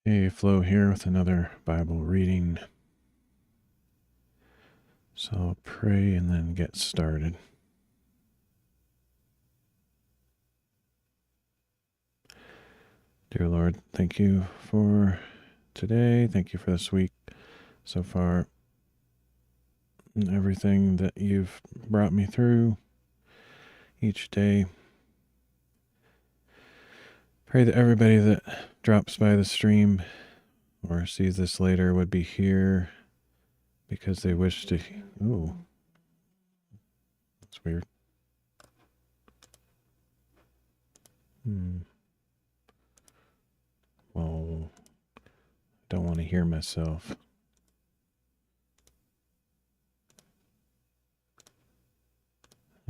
Hey, Flo here with another Bible reading. So I'll pray and then get started. Dear Lord, thank you for today. Thank you for this week so far and everything that you've brought me through each day. Pray that everybody that drops by the stream or sees this later would be here because they wish to. Ooh, that's weird. Well, I don't want to hear myself.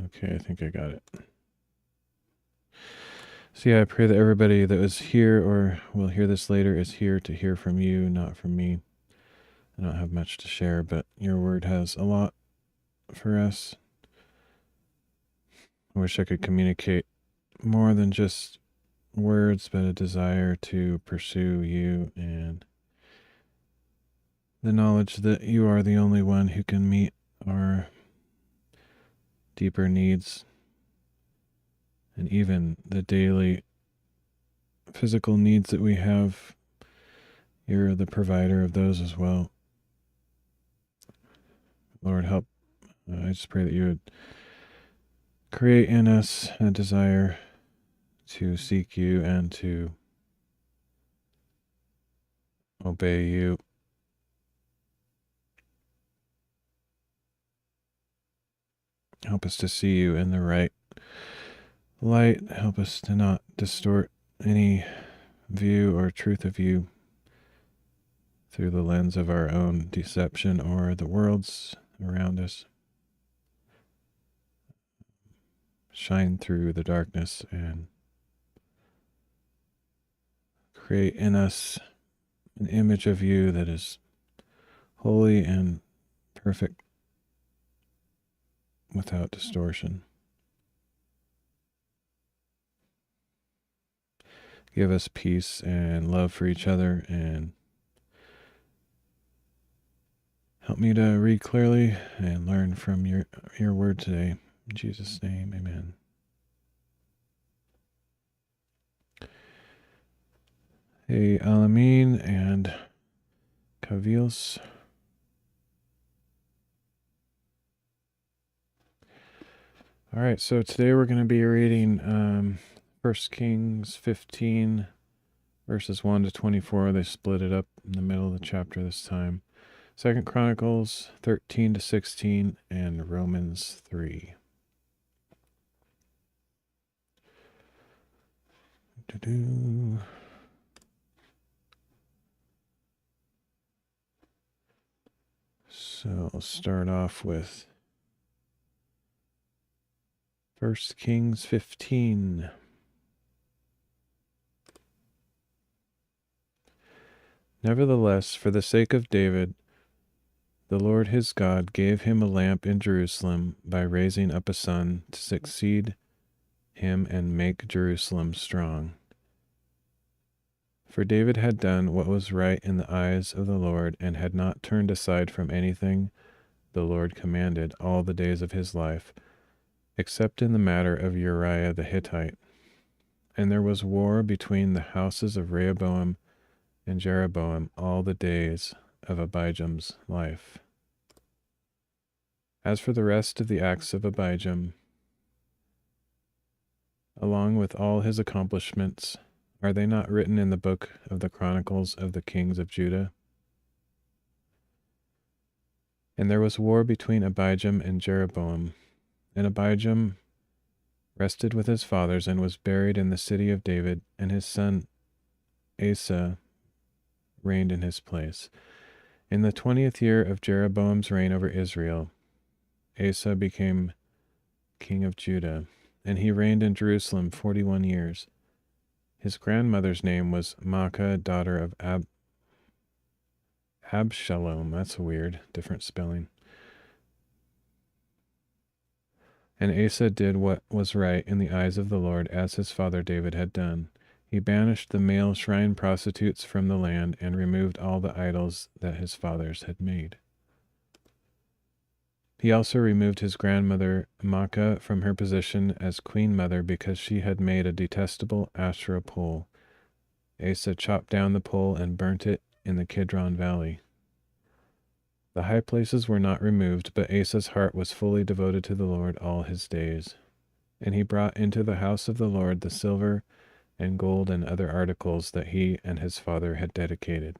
Okay, I think I got it. So yeah, I pray that everybody that was here or will hear this later is here to hear from you, not from me. I don't have much to share, but your word has a lot for us. I wish I could communicate more than just words, but a desire to pursue you and the knowledge that you are the only one who can meet our deeper needs and even the daily physical needs that we have. You're the provider of those as well. Lord, help. I just pray that you would create in us a desire to seek you and to obey you. Help us to see you in the right light. Help us to not distort any view or truth of you through the lens of our own deception or the world's around us. Shine through the darkness and create in us an image of you that is holy and perfect without distortion. Give us peace and love for each other, and help me to read clearly and learn from your word today. In Jesus' name, amen. Hey, Alamin and Kavils. All right, so today we're going to be reading 1 Kings 15, verses 1 to 24. They split it up in the middle of the chapter this time. 2 Chronicles 13 to 16, and Romans 3. So I'll start off with 1 Kings 15. Nevertheless, for the sake of David, the Lord his God gave him a lamp in Jerusalem by raising up a son to succeed him and make Jerusalem strong. For David had done what was right in the eyes of the Lord and had not turned aside from anything the Lord commanded all the days of his life, except in the matter of Uriah the Hittite. And there was war between the houses of Rehoboam and Jeroboam all the days of Abijam's life. As for the rest of the acts of Abijam, along with all his accomplishments, are they not written in the book of the Chronicles of the kings of Judah? And there was war between Abijam and Jeroboam, and Abijam rested with his fathers and was buried in the city of David, and his son Asa reigned in his place. In the 20th year of Jeroboam's reign over Israel, Asa became king of Judah, and he reigned in Jerusalem 41 years. His grandmother's name was Maacah, daughter of Abshalom. That's weird, different spelling. And Asa did what was right in the eyes of the Lord, as his father David had done. He banished the male shrine prostitutes from the land and removed all the idols that his fathers had made. He also removed his grandmother Maacah from her position as queen mother because she had made a detestable Asherah pole. Asa chopped down the pole and burnt it in the Kidron Valley. The high places were not removed, but Asa's heart was fully devoted to the Lord all his days. And he brought into the house of the Lord the silver and gold and other articles that he and his father had dedicated.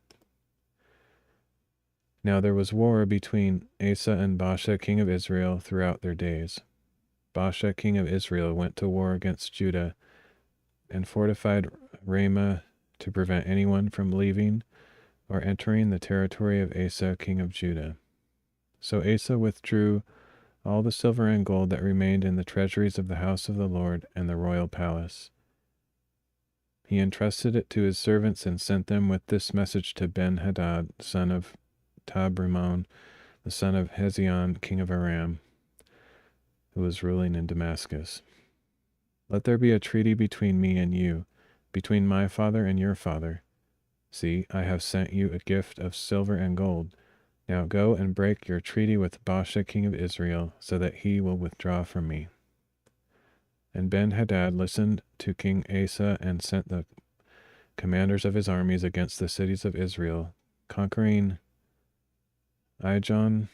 Now there was war between Asa and Baasha king of Israel throughout their days. Baasha king of Israel went to war against Judah and fortified Ramah to prevent anyone from leaving or entering the territory of Asa king of Judah. So Asa withdrew all the silver and gold that remained in the treasuries of the house of the Lord and the royal palace. He entrusted it to his servants and sent them with this message to Ben-Hadad, son of Tabrimon, the son of Hezion, king of Aram, who was ruling in Damascus. Let there be a treaty between me and you, between my father and your father. See, I have sent you a gift of silver and gold. Now go and break your treaty with Baasha king of Israel, so that he will withdraw from me. And Ben-Hadad listened to King Asa and sent the commanders of his armies against the cities of Israel, conquering Ijon,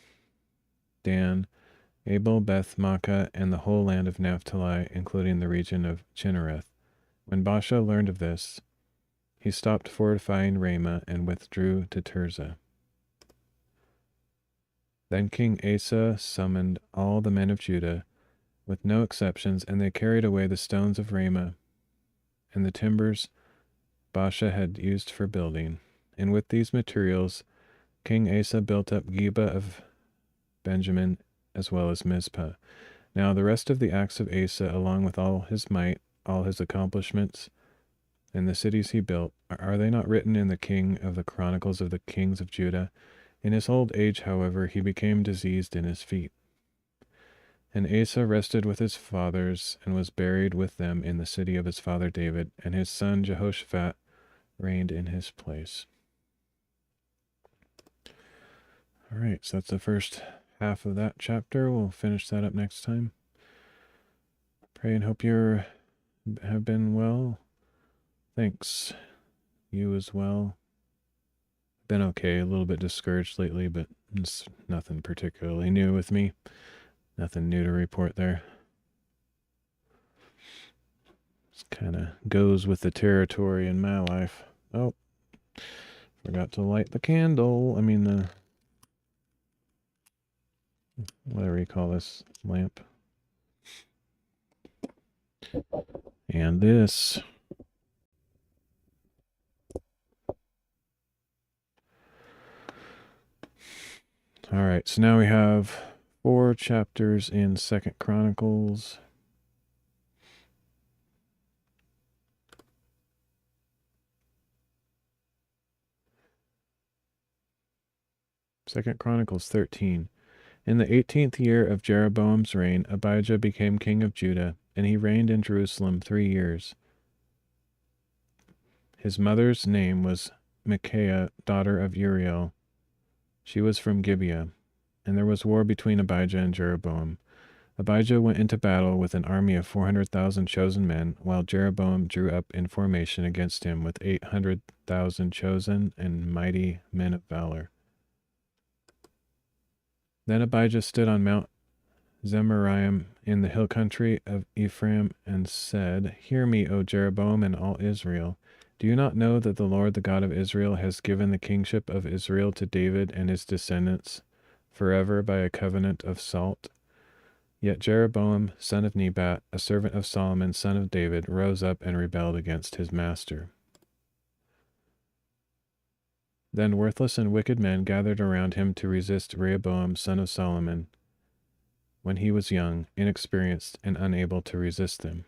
Dan, Abel, Beth Maacah, and the whole land of Naphtali, including the region of Chinnereth. When Baasha learned of this, he stopped fortifying Ramah and withdrew to Tirzah. Then King Asa summoned all the men of Judah, with no exceptions, and they carried away the stones of Ramah and the timbers Baasha had used for building. And with these materials, King Asa built up Geba of Benjamin as well as Mizpah. Now the rest of the acts of Asa, along with all his might, all his accomplishments, and the cities he built, are they not written in the king of the Chronicles of the kings of Judah? In his old age, however, he became diseased in his feet. And Asa rested with his fathers and was buried with them in the city of his father David, and his son Jehoshaphat reigned in his place. All right, so that's the first half of that chapter. We'll finish that up next time. Pray and hope you have been well. Thanks. You as well. Been okay, a little bit discouraged lately, but it's nothing particularly new with me. Nothing new to report there. Just kind of goes with the territory in my life. Oh, forgot to light the candle. I mean the, whatever you call this lamp. And this. All right, so now we have 4 chapters in 2nd Chronicles. Second Chronicles 13. In the 18th year of Jeroboam's reign, Abijah became king of Judah, and he reigned in Jerusalem 3 years. His mother's name was Micaiah, daughter of Uriel. She was from Gibeah, and there was war between Abijah and Jeroboam. Abijah went into battle with an army of 400,000 chosen men, while Jeroboam drew up in formation against him with 800,000 chosen and mighty men of valor. Then Abijah stood on Mount Zemaraim in the hill country of Ephraim and said, Hear me, O Jeroboam and all Israel. Do you not know that the Lord, the God of Israel, has given the kingship of Israel to David and his descendants forever by a covenant of salt? Yet Jeroboam, son of Nebat, a servant of Solomon, son of David, rose up and rebelled against his master. Then worthless and wicked men gathered around him to resist Rehoboam, son of Solomon, when he was young, inexperienced, and unable to resist them.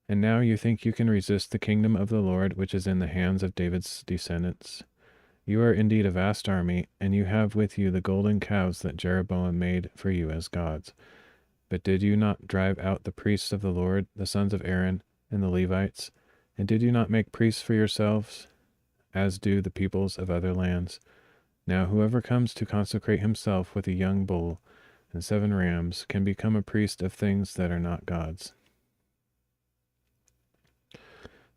And now you think you can resist the kingdom of the Lord, which is in the hands of David's descendants? You are indeed a vast army, and you have with you the golden calves that Jeroboam made for you as gods. But did you not drive out the priests of the Lord, the sons of Aaron, and the Levites? And did you not make priests for yourselves, as do the peoples of other lands? Now whoever comes to consecrate himself with a young bull and 7 rams can become a priest of things that are not God's.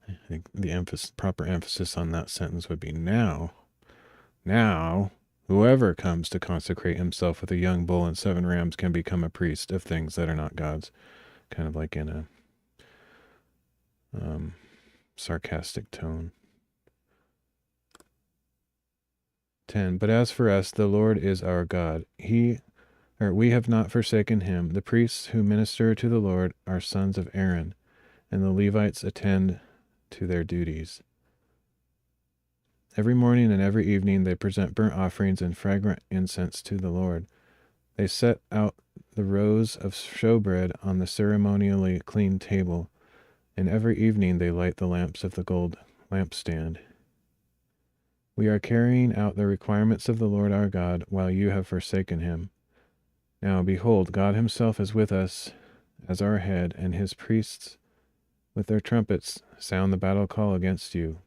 I think the proper emphasis on that sentence would be now. Now, whoever comes to consecrate himself with a young bull and 7 rams can become a priest of things that are not God's. Kind of like in a sarcastic tone. 10. But as for us, the Lord is our God. We have not forsaken him. The priests who minister to the Lord are sons of Aaron, and the Levites attend to their duties. Every morning and every evening they present burnt offerings and fragrant incense to the Lord. They set out the rows of showbread on the ceremonially clean table, and every evening they light the lamps of the gold lampstand. We are carrying out the requirements of the Lord our God while you have forsaken him. Now, behold, God himself is with us as our head, and his priests with their trumpets sound the battle call against you.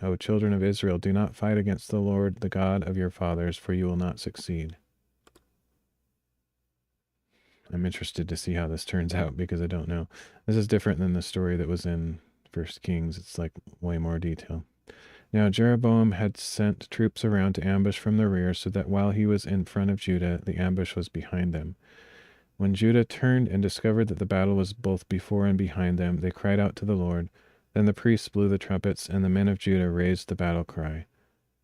O children of Israel, do not fight against the Lord, the God of your fathers, for you will not succeed. I'm interested to see how this turns out because I don't know. This is different than the story that was in 1 Kings. It's like way more detail. Now Jeroboam had sent troops around to ambush from the rear, so that while he was in front of Judah, the ambush was behind them. When Judah turned and discovered that the battle was both before and behind them, they cried out to the Lord. Then the priests blew the trumpets, and the men of Judah raised the battle cry.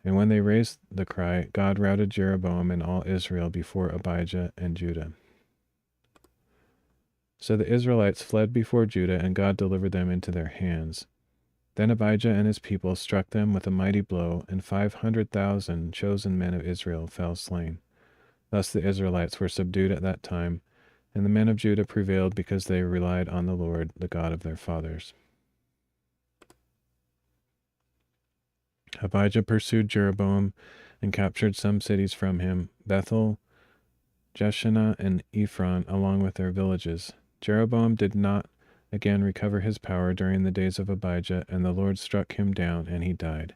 And when they raised the cry, God routed Jeroboam and all Israel before Abijah and Judah. So the Israelites fled before Judah, and God delivered them into their hands. Then Abijah and his people struck them with a mighty blow, and 500,000 chosen men of Israel fell slain. Thus the Israelites were subdued at that time, and the men of Judah prevailed because they relied on the Lord, the God of their fathers. Abijah pursued Jeroboam and captured some cities from him, Bethel, Jeshanah, and Ephron, along with their villages. Jeroboam did not again recover his power during the days of Abijah, and the Lord struck him down, and he died.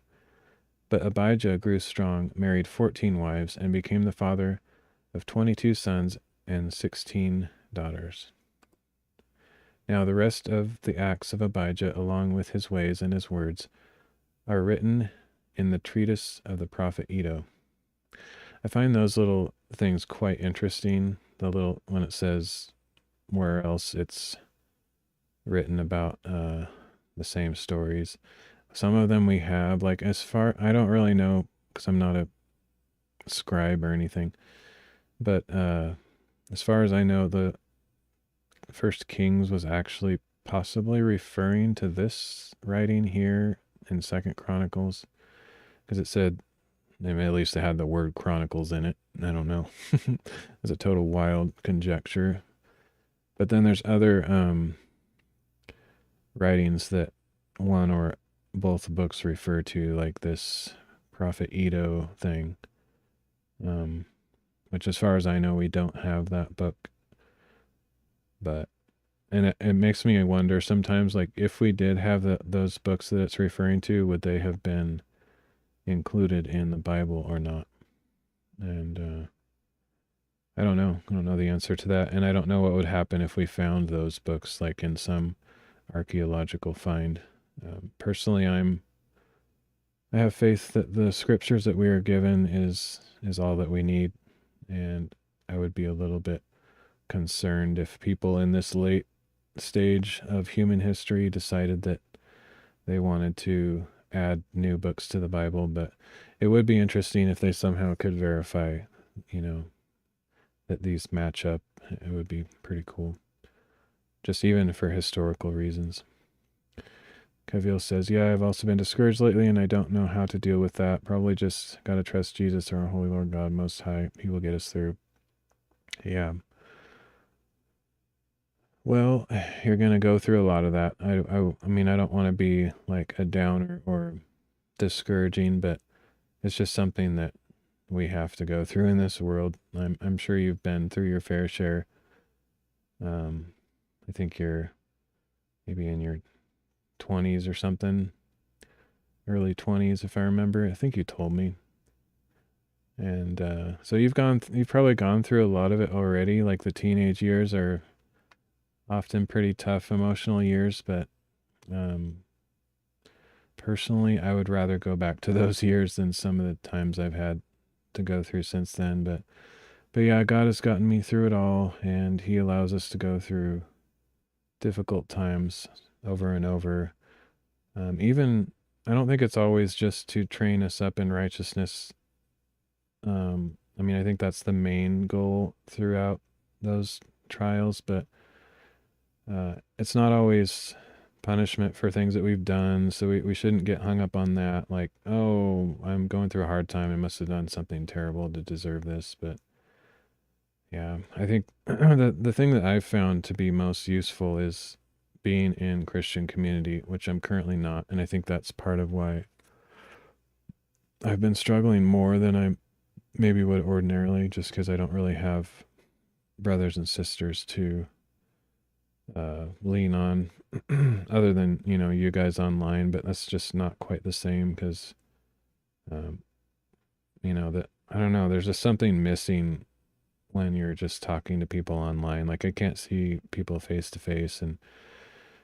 But Abijah grew strong, married 14 wives, and became the father of 22 sons and 16 daughters. Now the rest of the acts of Abijah, along with his ways and his words, are written in the treatise of the prophet Iddo. I find those little things quite interesting. When it says where else it's written about the same stories. Some of them we have, like I don't really know because I'm not a scribe or anything, but as far as I know, the First Kings was actually possibly referring to this writing here in Second Chronicles, because it said, at least it had the word Chronicles in it. I don't know. It's a total wild conjecture. But then there's other writings that one or both books refer to, like this prophet Iddo thing, which as far as I know, we don't have that book. And it makes me wonder sometimes, like, if we did have those books that it's referring to, would they have been included in the Bible or not? And I don't know. I don't know the answer to that. And I don't know what would happen if we found those books, like in some archaeological find. Personally, I have faith that the scriptures that we are given is all that we need. And I would be a little bit concerned if people in this late stage of human history decided that they wanted to add new books to the Bible. But it would be interesting if they somehow could verify, that these match up. It would be pretty cool, just even for historical reasons. Kavil says, yeah, I've also been discouraged lately, and I don't know how to deal with that. Probably just got to trust Jesus, our holy Lord God Most High. He will get us through. Yeah. Well, you're going to go through a lot of that. I mean, I don't want to be like a downer or discouraging, but it's just something that we have to go through in this world. I'm sure you've been through your fair share. I think you're maybe in your 20s or something, early 20s if I remember. I think you told me. And so you've probably gone through a lot of it already. Like the teenage years are often pretty tough emotional years, but um, personally, I would rather go back to those years than some of the times I've had to go through since then. But yeah, God has gotten me through it all, and He allows us to go through difficult times over and over. Even I don't think it's always just to train us up in righteousness. I mean, I think that's the main goal throughout those trials, but it's not always punishment for things that we've done. So we shouldn't get hung up on that. Like, oh, I'm going through a hard time. I must have done something terrible to deserve this. But yeah, I think the thing that I've found to be most useful is being in Christian community, which I'm currently not. And I think that's part of why I've been struggling more than I maybe would ordinarily, just because I don't really have brothers and sisters to lean on other than, you guys online, but that's just not quite the same because, um, that I don't know, there's just something missing when you're just talking to people online. Like I can't see people face to face and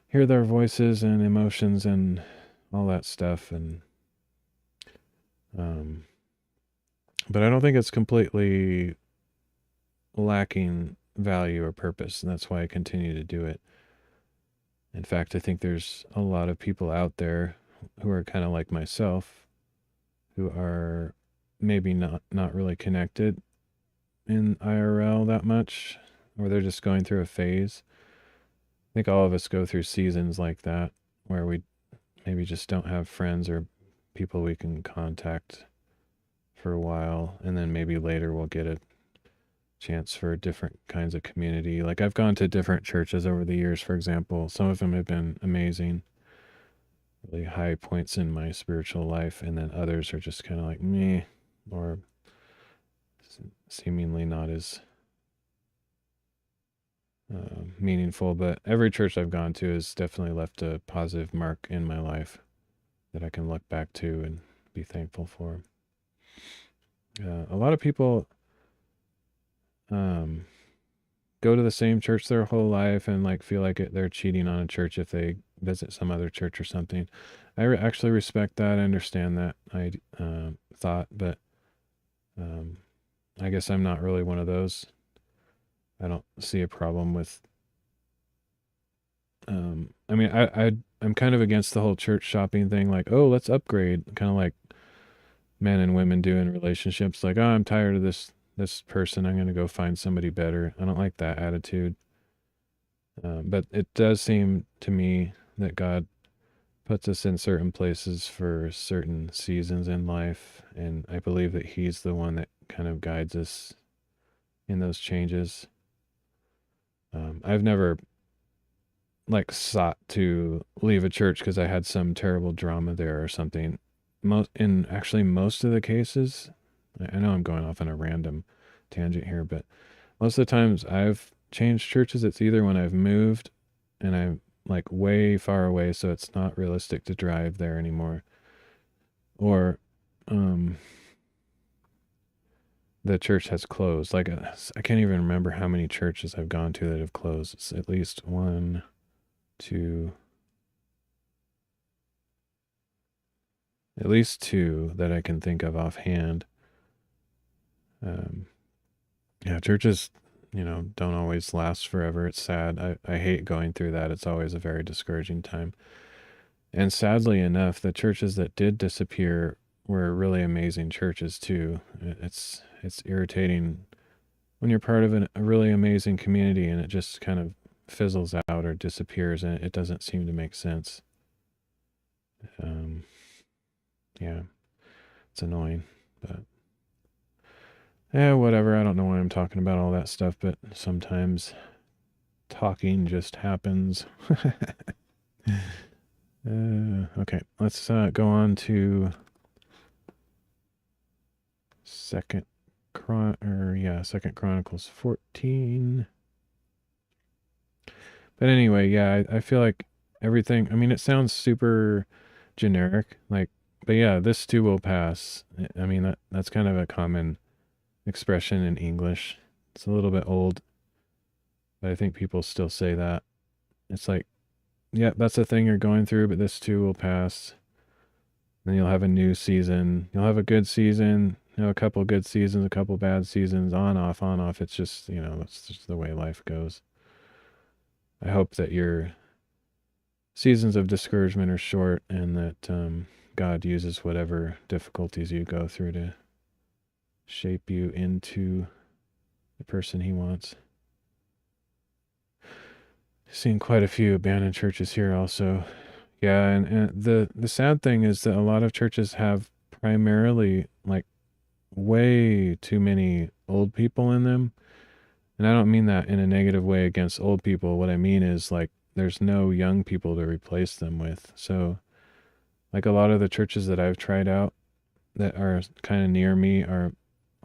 hear their voices and emotions and all that stuff. And, um, but I don't think it's completely lacking value or purpose. And that's why I continue to do it. In fact, I think there's a lot of people out there who are kind of like myself, who are maybe not really connected in IRL that much, or they're just going through a phase. I think all of us go through seasons like that where we maybe just don't have friends or people we can contact for a while, and then maybe later we'll get a chance for different kinds of community. Like I've gone to different churches over the years, for example. Some of them have been amazing, really high points in my spiritual life, and then others are just kind of like me, or seemingly not as meaningful. But every church I've gone to has definitely left a positive mark in my life that I can look back to and be thankful for. A lot of people um, go to the same church their whole life and like feel like they're cheating on a church if they visit some other church or something. I actually respect that. I understand that thought, but I guess I'm not really one of those. I don't see a problem with. I mean, I'm kind of against the whole church shopping thing. Like, oh, let's upgrade, kind of like men and women do in relationships. Like, oh, I'm tired of this person. I'm going to go find somebody better. I don't like that attitude. But it does seem to me that God puts us in certain places for certain seasons in life, and I believe that He's the one that kind of guides us in those changes. I've never like sought to leave a church because I had some terrible drama there or something. Most of the cases, I know I'm going off on a random tangent here, but most of the times I've changed churches, it's either when I've moved and I'm like way far away, so it's not realistic to drive there anymore, or the church has closed. Like I can't even remember how many churches I've gone to that have closed. It's at least one, two, at least two that I can think of offhand. Yeah, churches, don't always last forever. It's sad. I hate going through that. It's always a very discouraging time. And sadly enough, the churches that did disappear were really amazing churches too. It's irritating when you're part of a really amazing community and it just kind of fizzles out or disappears, and it doesn't seem to make sense. Yeah, it's annoying, but yeah, whatever. I don't know why I'm talking about all that stuff, but sometimes talking just happens. Okay, let's go on to Second Chronicles 14. But anyway, yeah, I feel like everything. I mean, it sounds super generic, like, but yeah, this too will pass. I mean, that's kind of a common expression in English. It's a little bit old, but I think people still say that. It's like, yeah, that's the thing you're going through, but this too will pass. Then you'll have a new season. You'll have a good season, a couple good seasons, a couple bad seasons, on, off, on, off. It's just, it's just the way life goes. I hope that your seasons of discouragement are short and that God uses whatever difficulties you go through to shape you into the person he wants. Seen quite a few abandoned churches here also. Yeah, and the sad thing is that a lot of churches have primarily like way too many old people in them. And I don't mean that in a negative way against old people. What I mean is like there's no young people to replace them with. So like a lot of the churches that I've tried out that are kind of near me are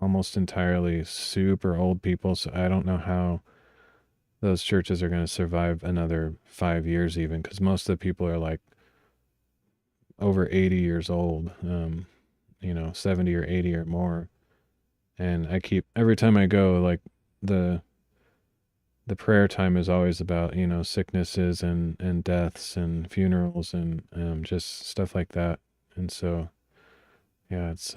almost entirely super old people. So I don't know how those churches are going to survive another 5 years even, because most of the people are like over 80 years old, 70 or 80 or more. And I keep, every time I go, like the prayer time is always about, sicknesses and deaths and funerals and just stuff like that. And so, yeah, it's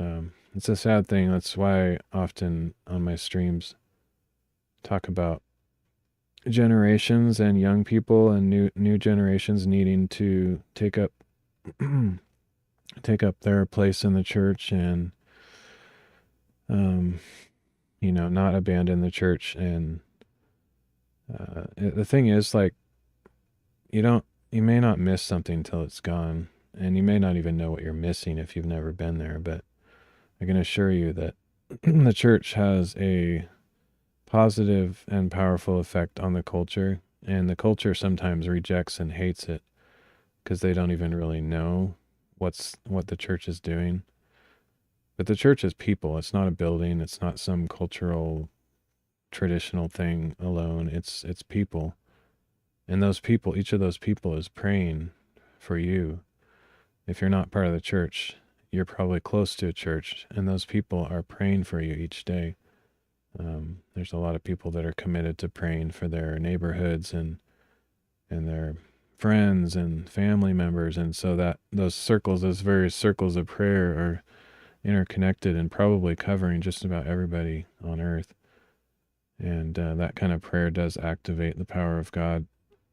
a sad thing. That's why I often on my streams talk about generations and young people and new generations needing to take up take up their place in the church and not abandon the church. And the thing is, like, you may not miss something till it's gone, and you may not even know what you're missing if you've never been there, but I can assure you that the church has a positive and powerful effect on the culture, and the culture sometimes rejects and hates it because they don't even really know what the church is doing. But the church is people. It's not a building. It's not some cultural traditional thing alone. It's people. And those people, each of those people is praying for you. If you're not part of the church, you're probably close to a church, and those people are praying for you each day. There's a lot of people that are committed to praying for their neighborhoods and their friends and family members, and so that those various circles of prayer are interconnected and probably covering just about everybody on earth. And that kind of prayer does activate the power of God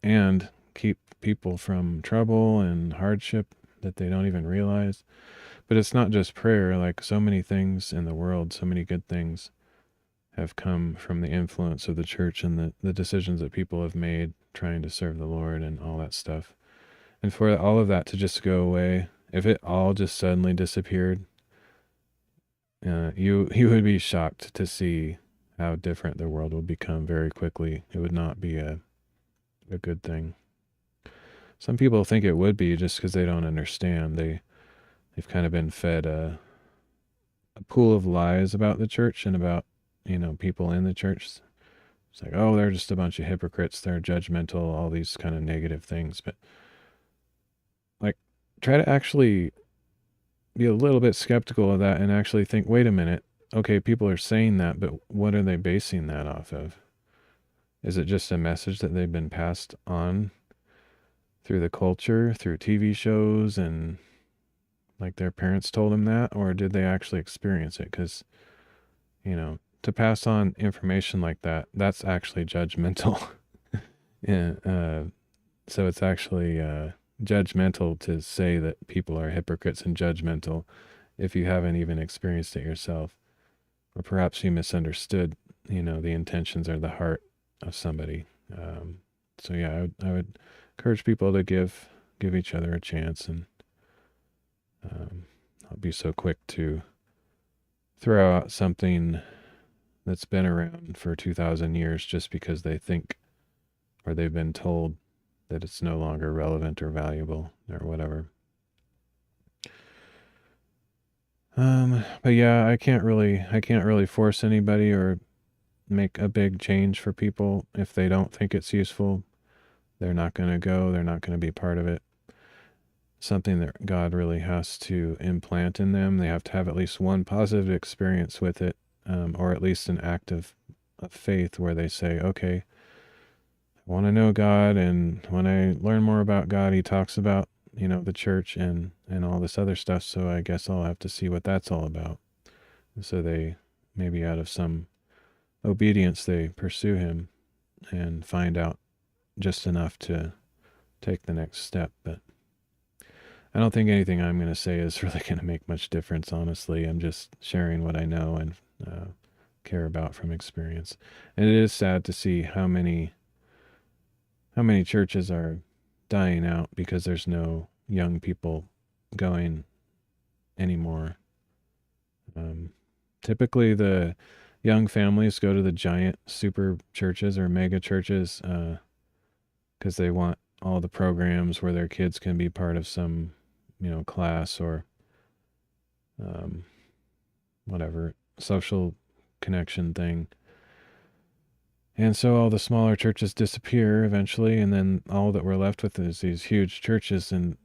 and keep people from trouble and hardship that they don't even realize. But it's not just prayer. Like, so many things in the world, so many good things have come from the influence of the church and the decisions that people have made trying to serve the Lord and all that stuff. And for all of that to just go away, if it all just suddenly disappeared, you would be shocked to see how different the world would become very quickly. It would not be a good thing. Some people think it would be just because they don't understand. They've kind of been fed a pool of lies about the church and about people in the church. It's like, oh, they're just a bunch of hypocrites. They're judgmental, all these kind of negative things. But like, try to actually be a little bit skeptical of that and actually think, wait a minute. Okay, people are saying that, but what are they basing that off of? Is it just a message that they've been passed on through the culture, through TV shows, and like their parents told them that? Or did they actually experience it? Because, to pass on information like that, that's actually judgmental. Yeah, so it's actually judgmental to say that people are hypocrites and judgmental if you haven't even experienced it yourself. Or perhaps you misunderstood, the intentions or the heart of somebody. So yeah, I would encourage people to give each other a chance, and not be so quick to throw out something that's been around for 2,000 years just because they think or they've been told that it's no longer relevant or valuable or whatever. But yeah, I can't really force anybody or make a big change for people if they don't think it's useful. they're not going to go, they're not going to be part of it. Something that God really has to implant in them. They have to have at least one positive experience with it, or at least an act of faith where they say, okay, I want to know God, and when I learn more about God, he talks about, the church and all this other stuff, so I guess I'll have to see what that's all about. And so they, maybe out of some obedience, they pursue him and find out just enough to take the next step. But I don't think anything I'm going to say is really going to make much difference, honestly. I'm just sharing what I know and care about from experience. And it is sad to see how many churches are dying out because there's no young people going anymore. Typically, the young families go to the giant super churches or mega churches because they want all the programs where their kids can be part of some, class or whatever social connection thing. And so all the smaller churches disappear eventually, and then all that we're left with is these huge churches. And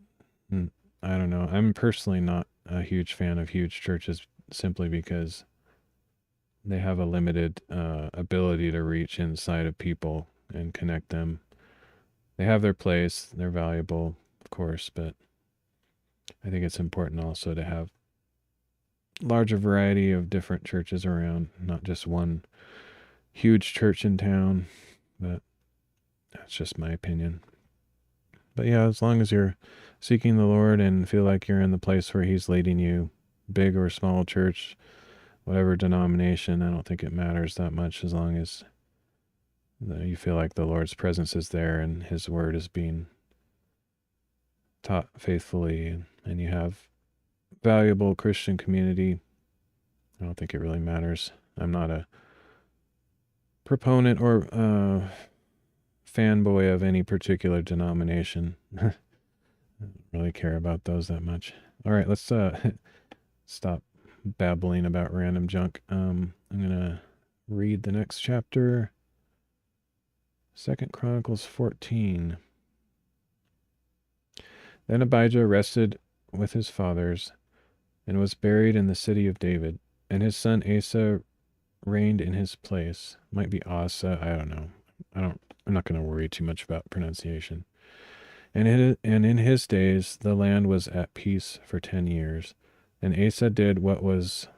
I don't know. I'm personally not a huge fan of huge churches simply because they have a limited ability to reach inside of people and connect them. They have their place. They're valuable, of course, but I think it's important also to have larger variety of different churches around, not just one huge church in town. But that's just my opinion. But yeah, as long as you're seeking the Lord and feel like you're in the place where he's leading you, big or small church, whatever denomination, I don't think it matters that much as long as you feel like the Lord's presence is there and his word is being taught faithfully and you have valuable Christian community. I don't think it really matters. I'm not a proponent or fanboy of any particular denomination. I don't really care about those that much. All right, let's stop babbling about random junk. I'm gonna read the next chapter. 2 Chronicles 14. Then Abijah rested with his fathers and was buried in the city of David, and his son Asa reigned in his place. Might be Asa, I don't know. I'm not going to worry too much about pronunciation. And in his days the land was at peace for 10 years. And Asa did what was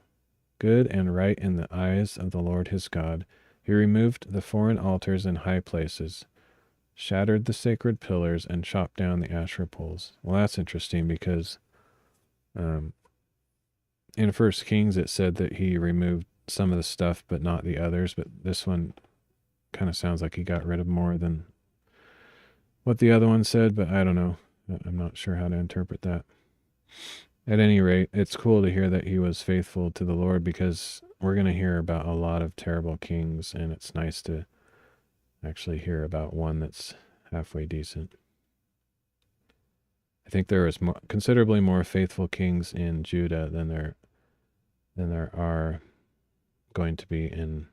good and right in the eyes of the Lord his God. He removed the foreign altars in high places, shattered the sacred pillars, and chopped down the Asherah poles. Well, that's interesting because in 1 Kings it said that he removed some of the stuff but not the others. But this one kind of sounds like he got rid of more than what the other one said, but I don't know. I'm not sure how to interpret that. At any rate, it's cool to hear that he was faithful to the Lord because we're going to hear about a lot of terrible kings, and it's nice to actually hear about one that's halfway decent. I think there is considerably more faithful kings in Judah than there are going to be in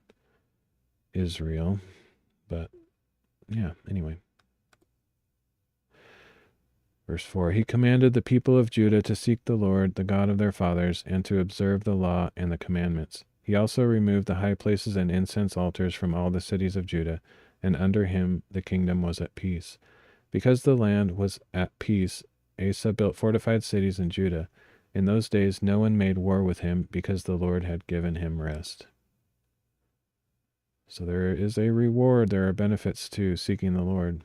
Israel. But yeah, anyway. Verse 4, he commanded the people of Judah to seek the Lord, the God of their fathers, and to observe the law and the commandments. He also removed the high places and incense altars from all the cities of Judah, and under him the kingdom was at peace. Because the land was at peace, Asa built fortified cities in Judah. In those days no one made war with him, because the Lord had given him rest. So there is a reward, there are benefits to seeking the Lord.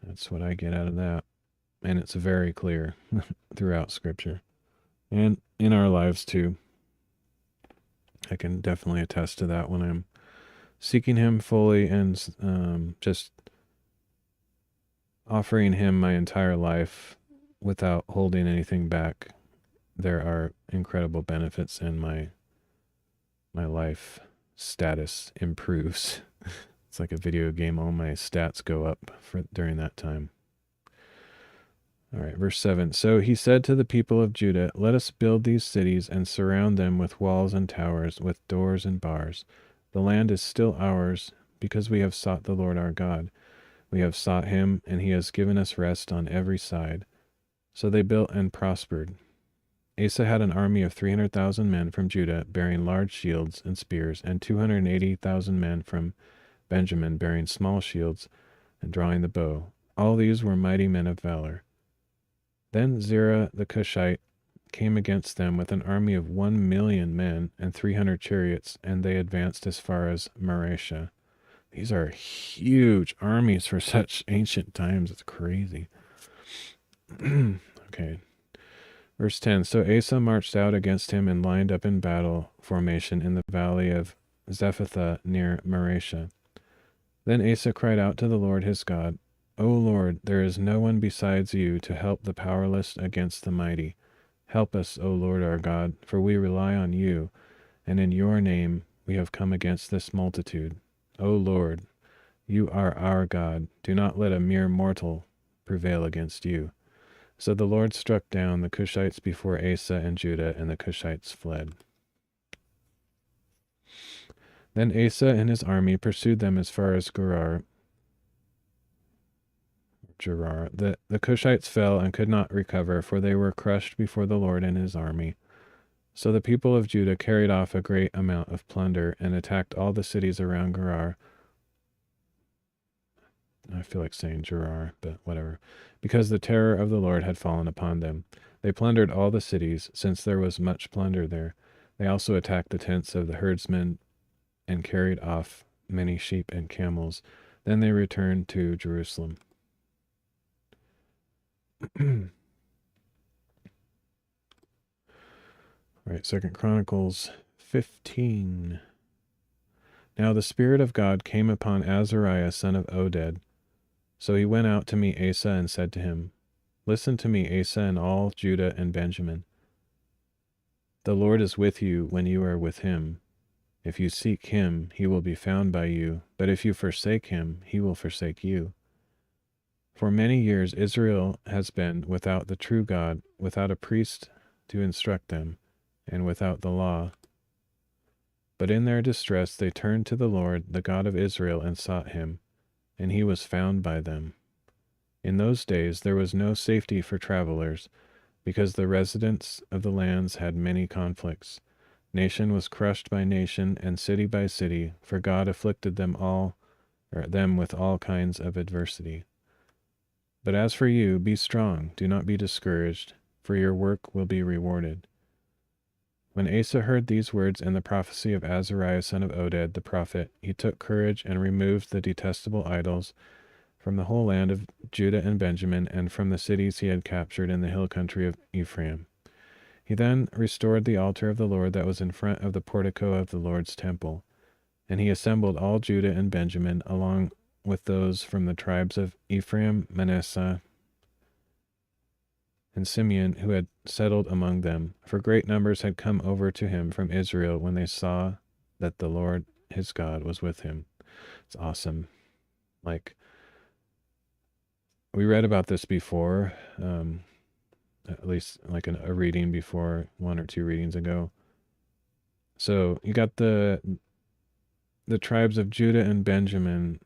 That's what I get out of that. And it's very clear throughout Scripture. And in our lives too. I can definitely attest to that when I'm seeking him fully and just offering him my entire life without holding anything back. There are incredible benefits, and my life status improves. It's like a video game. All my stats go up during that time. All right, verse 7. So he said to the people of Judah, let us build these cities and surround them with walls and towers, with doors and bars. The land is still ours, because we have sought the Lord our God. We have sought him, and he has given us rest on every side. So they built and prospered. Asa had an army of 300,000 men from Judah bearing large shields and spears, and 280,000 men from Benjamin bearing small shields and drawing the bow. All these were mighty men of valor. Then Zerah the Cushite came against them with an army of 1,000,000 men and 300 chariots, and they advanced as far as Mareshah. These are huge armies for such ancient times. It's crazy. Okay. Verse 10. So Asa marched out against him and lined up in battle formation in the valley of Zephathah near Mareshah. Then Asa cried out to the Lord his God, O Lord, there is no one besides you to help the powerless against the mighty. Help us, O Lord our God, for we rely on you, and in your name we have come against this multitude. O Lord, you are our God. Do not let a mere mortal prevail against you. So the Lord struck down the Cushites before Asa and Judah, and the Cushites fled. Then Asa and his army pursued them as far as Gerar. The Cushites fell and could not recover, for they were crushed before the Lord and his army. So the people of Judah carried off a great amount of plunder and attacked all the cities around Gerar. I feel like saying Gerar, but whatever. Because the terror of the Lord had fallen upon them. They plundered all the cities, since there was much plunder there. They also attacked the tents of the herdsmen and carried off many sheep and camels. Then they returned to Jerusalem. Right, 2 Chronicles 15. Now the Spirit of God came upon Azariah son of Oded. So he went out to meet Asa and said to him, Listen to me, Asa, and all Judah and Benjamin. The Lord is with you when you are with him. If you seek him, he will be found by you, but if you forsake him, he will forsake you. For many years Israel has been without the true God, without a priest to instruct them, and without the law. But in their distress they turned to the Lord, the God of Israel, and sought him, and he was found by them. In those days there was no safety for travelers, because the residents of the lands had many conflicts. Nation was crushed by nation, and city by city, for God afflicted them with all kinds of adversity. But as for you, be strong, do not be discouraged, for your work will be rewarded. When Asa heard these words and the prophecy of Azariah son of Oded the prophet, he took courage and removed the detestable idols from the whole land of Judah and Benjamin, and from the cities he had captured in the hill country of Ephraim. He then restored the altar of the Lord that was in front of the portico of the Lord's temple, and he assembled all Judah and Benjamin, along with those from the tribes of Ephraim, Manasseh, and Simeon, who had settled among them, for great numbers had come over to him from Israel when they saw that the Lord his God was with him. It's awesome. We read about this before, at least like a reading before, 1 or 2 readings ago. So you got the tribes of Judah and Benjamin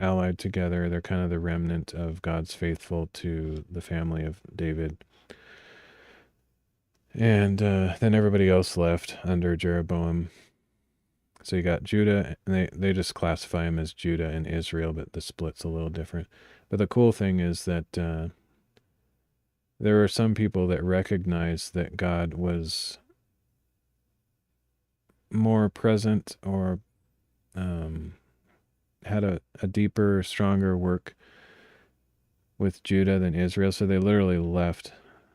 allied together. They're kind of the remnant of God's faithful to the family of David. And then everybody else left under Jeroboam. So you got Judah, and they just classify them as Judah and Israel, but the split's a little different. But the cool thing is that there were some people that recognized that God was more present or had a deeper, stronger work with Judah than Israel. So they literally left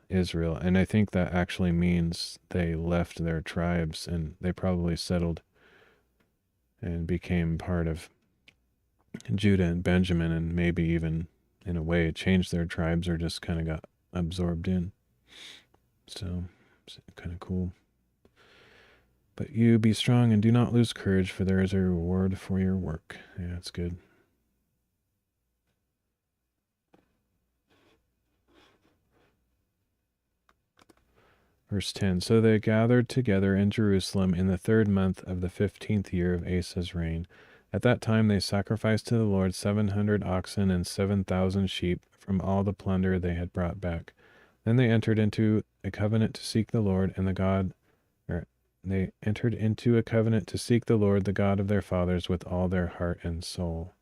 Israel. And I think that actually means they left their tribes, and they probably settled and became part of Judah and Benjamin, and maybe even in a way changed their tribes or just kind of got absorbed in. So it's kind of cool. But you be strong and do not lose courage, for there is a reward for your work. Yeah, it's good. Verse 10. So they gathered together in Jerusalem in the 3rd month of the 15th year of Asa's reign. At that time they sacrificed to the Lord 700 oxen and 7,000 sheep from all the plunder they had brought back. Then they entered into a covenant to seek the Lord and the God, or they entered into a covenant to seek the Lord, the God of their fathers, with all their heart and soul.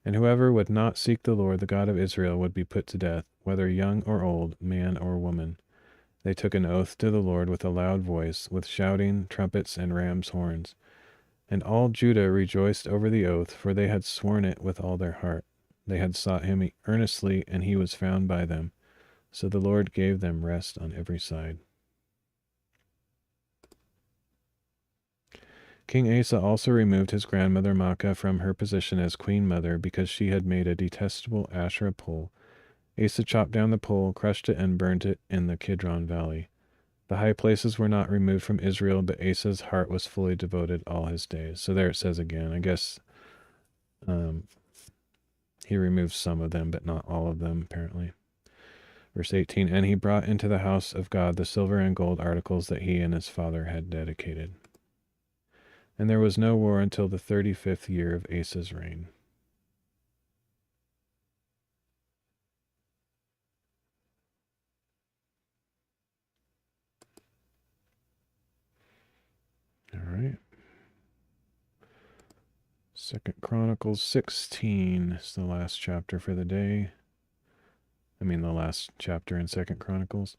And whoever would not seek the Lord, the God of Israel, would be put to death, whether young or old, man or woman. They took an oath to the Lord with a loud voice, with shouting, trumpets, and ram's horns. And all Judah rejoiced over the oath, for they had sworn it with all their heart. They had sought him earnestly, and he was found by them. So the Lord gave them rest on every side. King Asa also removed his grandmother Maacah from her position as queen mother because she had made a detestable Asherah pole. Asa chopped down the pole, crushed it, and burnt it in the Kidron Valley. The high places were not removed from Israel, but Asa's heart was fully devoted all his days. So there it says again. I guess he removed some of them, but not all of them, apparently. Verse 18, and he brought into the house of God the silver and gold articles that he and his father had dedicated. And there was no war until the 35th year of Asa's reign. All right. 2 Chronicles 16 is the last chapter for the day. I mean, the last chapter in 2 Chronicles.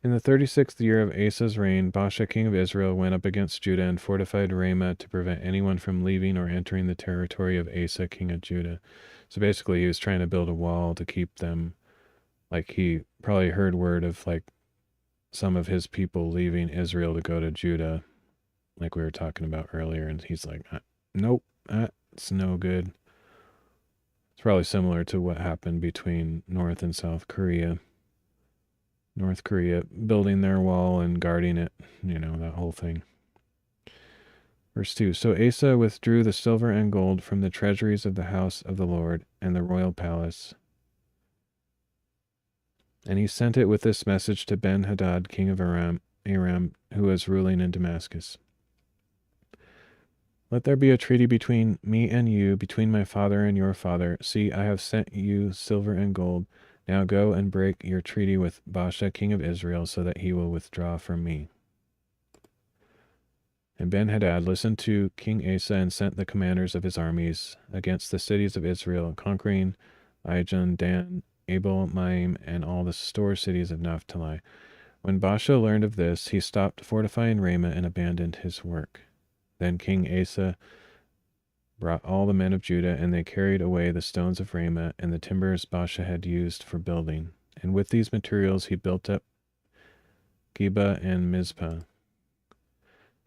In the 36th year of Asa's reign, Baasha, king of Israel, went up against Judah and fortified Ramah to prevent anyone from leaving or entering the territory of Asa, king of Judah. So basically, he was trying to build a wall to keep them, like he probably heard word of like some of his people leaving Israel to go to Judah, like we were talking about earlier, and he's like, nope, that's no good. It's probably similar to what happened between North and South Korea. North Korea building their wall and guarding it, that whole thing. Verse 2, so Asa withdrew the silver and gold from the treasuries of the house of the Lord and the royal palace, and he sent it with this message to Ben-Hadad, king of Aram, who was ruling in Damascus. Let there be a treaty between me and you, between my father and your father. See, I have sent you silver and gold. Now go and break your treaty with Baasha, king of Israel, so that he will withdraw from me. And Ben-Hadad listened to King Asa and sent the commanders of his armies against the cities of Israel, conquering Ijon, Dan, Abel, Maim, and all the store cities of Naphtali. When Baasha learned of this, he stopped fortifying Ramah and abandoned his work. Then King Asa brought all the men of Judah, and they carried away the stones of Ramah and the timbers Baasha had used for building. And with these materials he built up Geba and Mizpah.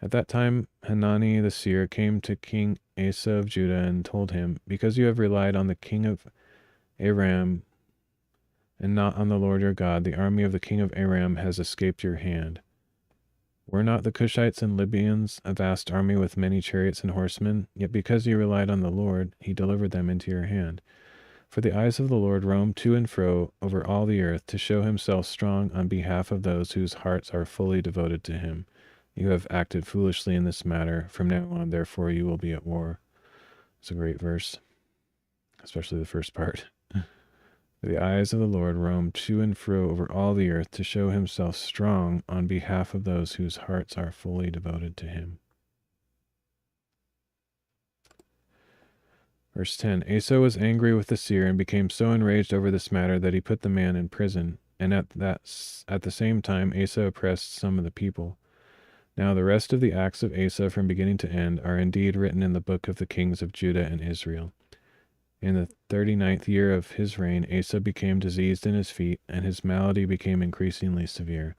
At that time Hanani the seer came to King Asa of Judah and told him, because you have relied on the king of Aram and not on the Lord your God, the army of the king of Aram has escaped your hand. Were not the Cushites and Libyans a vast army with many chariots and horsemen? Yet because you relied on the Lord, he delivered them into your hand. For the eyes of the Lord roam to and fro over all the earth to show himself strong on behalf of those whose hearts are fully devoted to him. You have acted foolishly in this matter. From now on, therefore, you will be at war. It's a great verse, especially the first part. The eyes of the Lord roam to and fro over all the earth to show himself strong on behalf of those whose hearts are fully devoted to him. Verse 10, Asa was angry with the seer and became so enraged over this matter that he put the man in prison, and at the same time Asa oppressed some of the people. Now the rest of the acts of Asa from beginning to end are indeed written in the book of the kings of Judah and Israel. In the 39th year of his reign, Asa became diseased in his feet, and his malady became increasingly severe.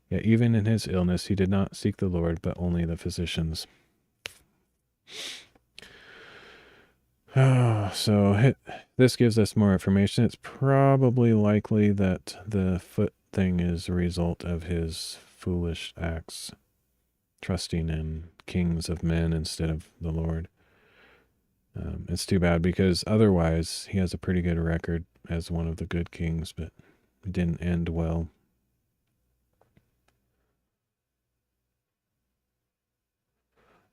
Yet even in his illness he did not seek the Lord, but only the physicians. So this gives us more information. It's probably likely that the foot thing is a result of his foolish acts, trusting in kings of men instead of the Lord. It's too bad because otherwise he has a pretty good record as one of the good kings, but it didn't end well.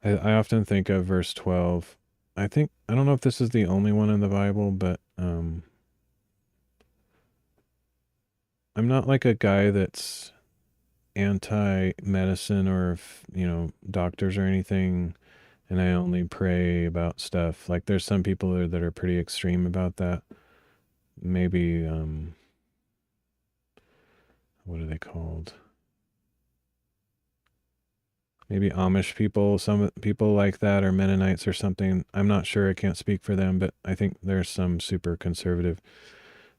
I often think of verse 12. I don't know if this is the only one in the Bible, but I'm not like a guy that's anti-medicine or doctors or anything, and I only pray about stuff. Like there's some people that are pretty extreme about that. Maybe what are they called? Maybe Amish people, some people like that, or Mennonites or something. I'm not sure. I can't speak for them, but I think there's some super conservative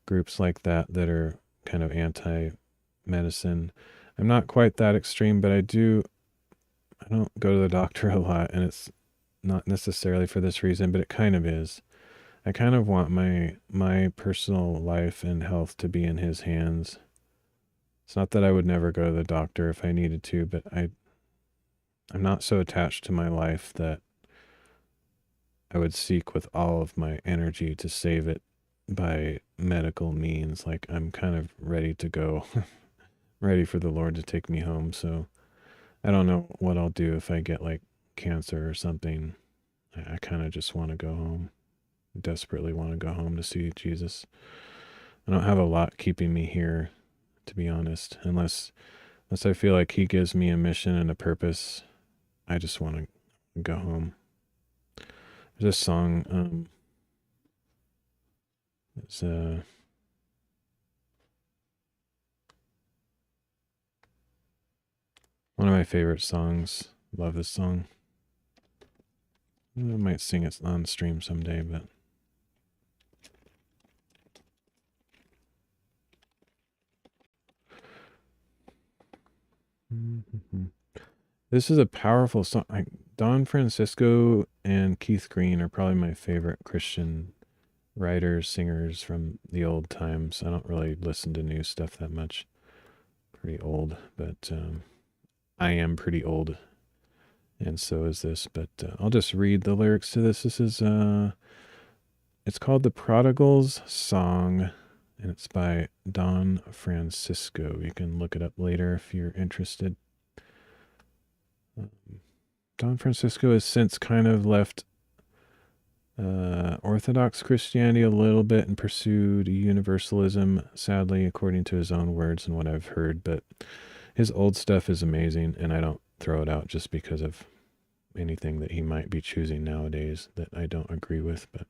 groups like that that are kind of anti-medicine. I'm not quite that extreme, but I don't go to the doctor a lot, and it's not necessarily for this reason, but it kind of is. I kind of want my personal life and health to be in his hands. It's not that I would never go to the doctor if I needed to, but I'm not so attached to my life that I would seek with all of my energy to save it by medical means. Like I'm kind of ready to go, ready for the Lord to take me home. So I don't know what I'll do if I get like cancer or something. I kind of just want to go home. Desperately want to go home to see Jesus. I don't have a lot keeping me here, to be honest, unless I feel like he gives me a mission and a purpose. I just want to go home. There's a song, it's one of my favorite songs. Love this song. I might sing it on stream someday, but this is a powerful song. Don Francisco and Keith Green are probably my favorite Christian writers, singers from the old times. I don't really listen to new stuff that much. Pretty old, but I am pretty old, and so is this. But I'll just read the lyrics to this. This is it's called "The Prodigal's Song," and it's by Don Francisco. You can look it up later if you're interested. Don Francisco has since kind of left Orthodox Christianity a little bit and pursued universalism, sadly, according to his own words and what I've heard. But his old stuff is amazing, and I don't throw it out just because of anything that he might be choosing nowadays that I don't agree with. But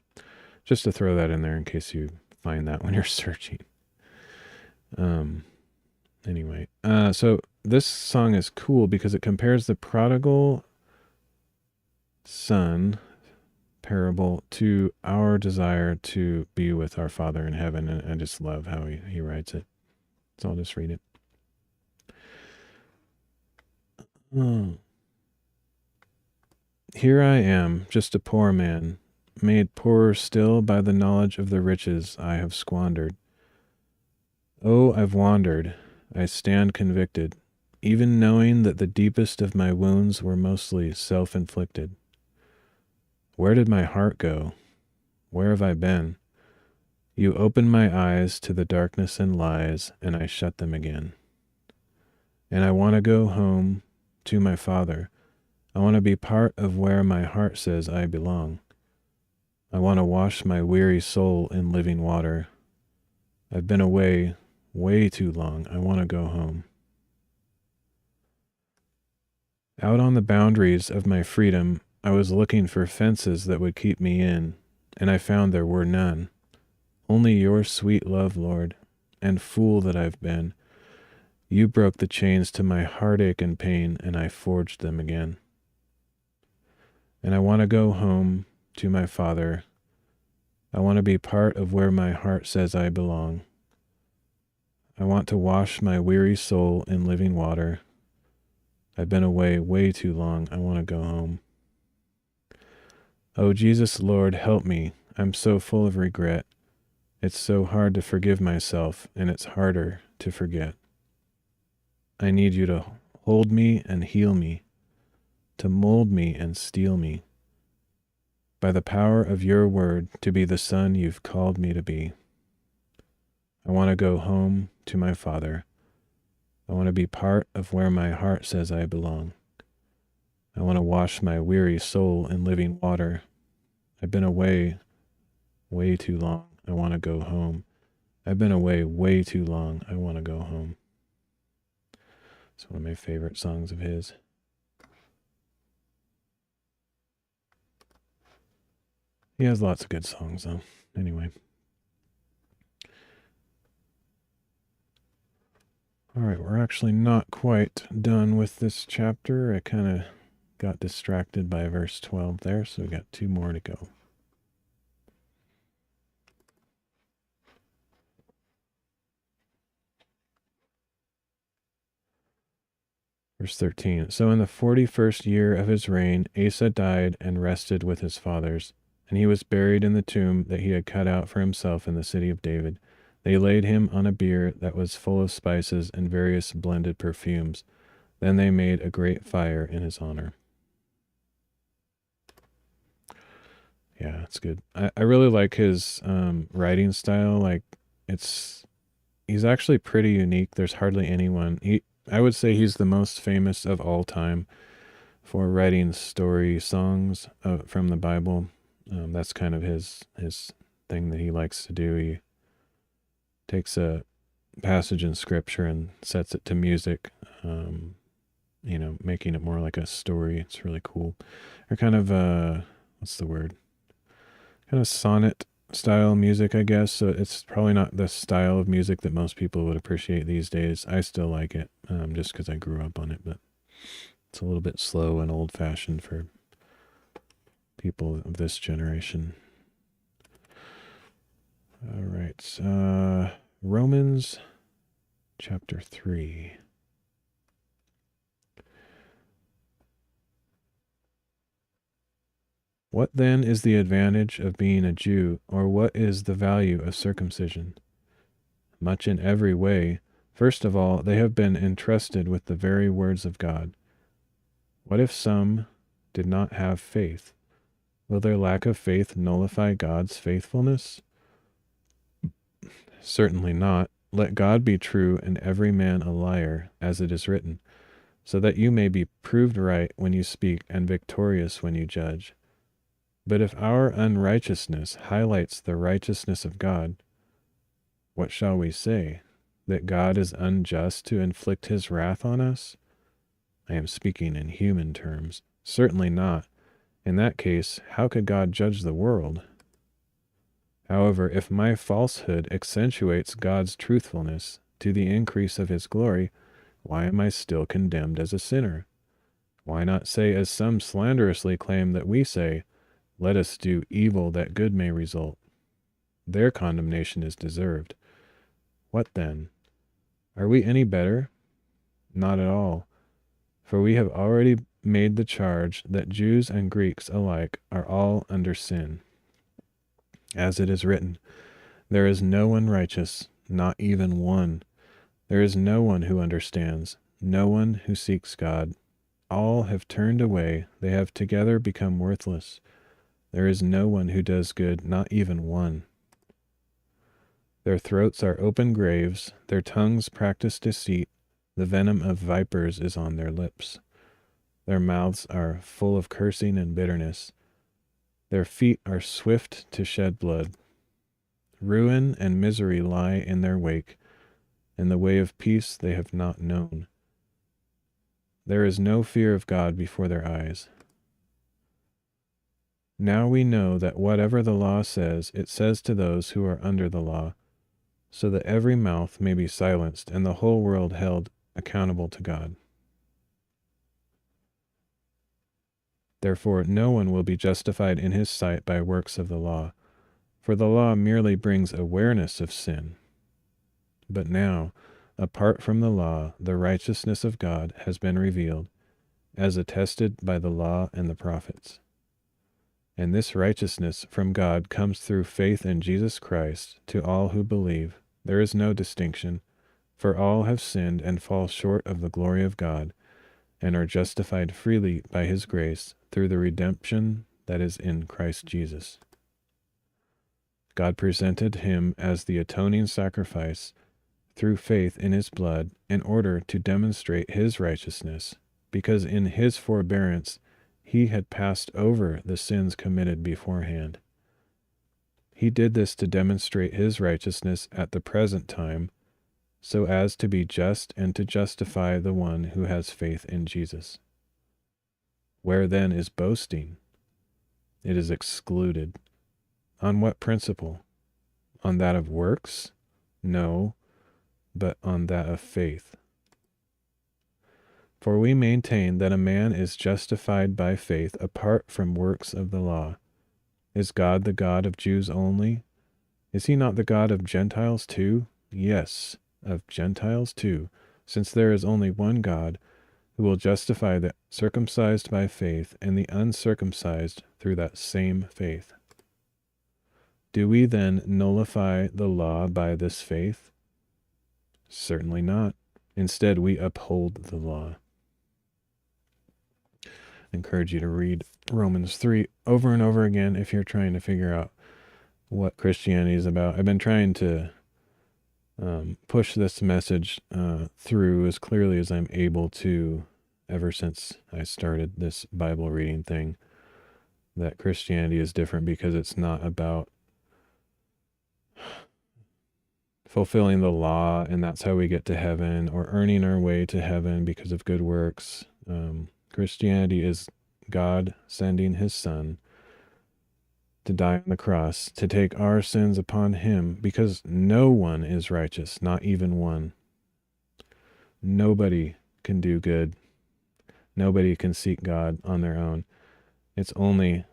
just to throw that in there in case you find that when you're searching. Anyway, so this song is cool because it compares the prodigal son parable to our desire to be with our Father in heaven. And I just love how he writes it. So I'll just read it. Here I am, just a poor man, made poorer still by the knowledge of the riches I have squandered. Oh, I've wandered. I stand convicted, even knowing that the deepest of my wounds were mostly self-inflicted. Where did my heart go? Where have I been? You opened my eyes to the darkness and lies, and I shut them again. And I want to go home to my Father. I want to be part of where my heart says I belong. I want to wash my weary soul in living water. I've been away way too long. I want to go home. Out on the boundaries of my freedom, I was looking for fences that would keep me in, and I found there were none. Only your sweet love, Lord, and fool that I've been. You broke the chains to my heartache and pain, and I forged them again. And I want to go home to my Father. I want to be part of where my heart says I belong. I want to wash my weary soul in living water. I've been away way too long. I want to go home. Oh, Jesus, Lord, help me. I'm so full of regret. It's so hard to forgive myself, and it's harder to forget. I need you to hold me and heal me, to mold me and steel me, by the power of your word to be the son you've called me to be. I want to go home to my Father. I want to be part of where my heart says I belong. I want to wash my weary soul in living water. I've been away way too long. I want to go home. I've been away way too long. I want to go home. It's one of my favorite songs of his. He has lots of good songs, though. Anyway. All right, we're actually not quite done with this chapter. I kind of got distracted by verse 12 there, so we got 2 more to go. Verse 13. So in the 41st year of his reign, Asa died and rested with his fathers, and he was buried in the tomb that he had cut out for himself in the city of David. They laid him on a bier that was full of spices and various blended perfumes. Then they made a great fire in his honor. Yeah, it's good. I really like his writing style. Like, he's actually pretty unique. There's hardly anyone. I would say he's the most famous of all time for writing story songs from the Bible. That's kind of his thing that he likes to do. He takes a passage in scripture and sets it to music, making it more like a story. It's really cool. Or kind of, what's the word? Kind of sonnet style music, I guess. So it's probably not the style of music that most people would appreciate these days. I still like it, just because I grew up on it, but it's a little bit slow and old-fashioned for people of this generation. All right, Romans chapter 3. What then is the advantage of being a Jew, or what is the value of circumcision? Much in every way. First of all, they have been entrusted with the very words of God. What if some did not have faith? Will their lack of faith nullify God's faithfulness? Certainly not. Let God be true and every man a liar, as it is written, so that you may be proved right when you speak and victorious when you judge. But if our unrighteousness highlights the righteousness of God, what shall we say? That God is unjust to inflict his wrath on us? I am speaking in human terms. Certainly not. In that case, how could God judge the world? However, if my falsehood accentuates God's truthfulness to the increase of his glory, why am I still condemned as a sinner? Why not say, as some slanderously claim that we say, let us do evil that good may result? Their condemnation is deserved. What then? Are we any better? Not at all. For we have already made the charge that Jews and Greeks alike are all under sin. As it is written, there is no one righteous, not even one. There is no one who understands, no one who seeks God. All have turned away, they have together become worthless. There is no one who does good, not even one. Their throats are open graves, their tongues practice deceit, the venom of vipers is on their lips. Their mouths are full of cursing and bitterness. Their feet are swift to shed blood. Ruin and misery lie in their wake, and the way of peace they have not known. There is no fear of God before their eyes. Now we know that whatever the law says, it says to those who are under the law, so that every mouth may be silenced and the whole world held accountable to God. Therefore, no one will be justified in his sight by works of the law, for the law merely brings awareness of sin. But now, apart from the law, the righteousness of God has been revealed, as attested by the law and the prophets. And this righteousness from God comes through faith in Jesus Christ to all who believe. There is no distinction, for all have sinned and fall short of the glory of God, and are justified freely by his grace through the redemption that is in Christ Jesus. God presented him as the atoning sacrifice through faith in his blood in order to demonstrate his righteousness, because in his forbearance He had passed over the sins committed beforehand. He did this to demonstrate his righteousness at the present time, so as to be just and to justify the one who has faith in Jesus. Where then is boasting? It is excluded. On what principle? On that of works? No, but on that of faith. For we maintain that a man is justified by faith apart from works of the law. Is God the God of Jews only? Is he not the God of Gentiles too? Yes, of Gentiles too, since there is only one God, who will justify the circumcised by faith and the uncircumcised through that same faith. Do we then nullify the law by this faith? Certainly not. Instead, we uphold the law. I encourage you to read Romans 3 over and over again if you're trying to figure out what Christianity is about. I've been trying to push this message through as clearly as I'm able to ever since I started this Bible reading thing, that Christianity is different because it's not about fulfilling the law and that's how we get to heaven, or earning our way to heaven because of good works. Christianity is God sending his Son to die on the cross, to take our sins upon him, because no one is righteous, not even one. Nobody can do good. Nobody can seek God on their own. It's only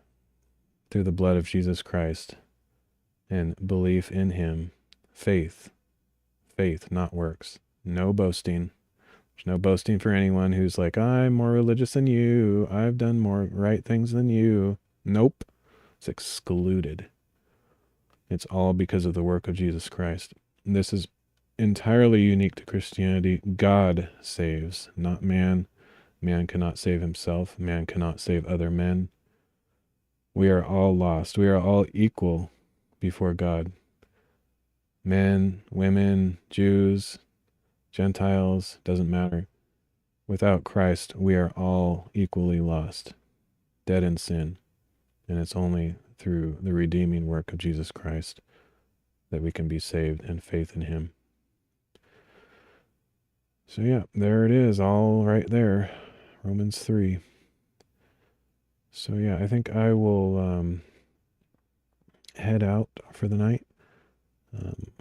through the blood of Jesus Christ and belief in him, faith, not works. No boasting. There's no boasting for anyone who's like, I'm more religious than you. I've done more right things than you. Nope. It's excluded. It's all because of the work of Jesus Christ. And this is entirely unique to Christianity. God saves, not man. Man cannot save himself. Man cannot save other men. We are all lost. We are all equal before God. Men, women, Jews, Gentiles, doesn't matter. Without Christ, we are all equally lost, dead in sin. And it's only through the redeeming work of Jesus Christ that we can be saved and faith in him. So yeah, there it is, all right there. Romans 3. So yeah, I think I will head out for the night.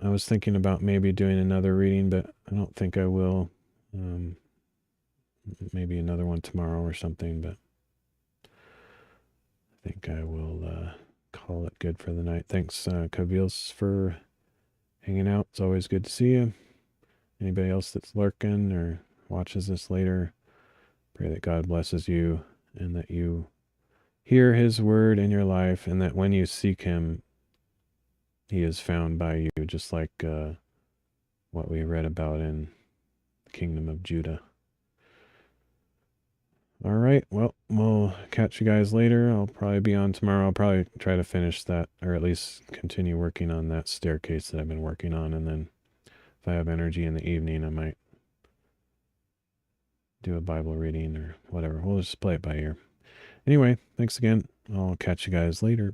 I was thinking about maybe doing another reading, but I don't think I will. Maybe another one tomorrow or something, but I think I will call it good for the night. Thanks, Kavils, for hanging out. It's always good to see you. Anybody else that's lurking or watches this later, pray that God blesses you and that you hear his word in your life, and that when you seek him, he is found by you, just like what we read about in the kingdom of Judah. All right, well, we'll catch you guys later. I'll probably be on tomorrow. I'll probably try to finish that, or at least continue working on that staircase that I've been working on, and then if I have energy in the evening, I might do a Bible reading or whatever. We'll just play it by ear. Anyway, thanks again. I'll catch you guys later.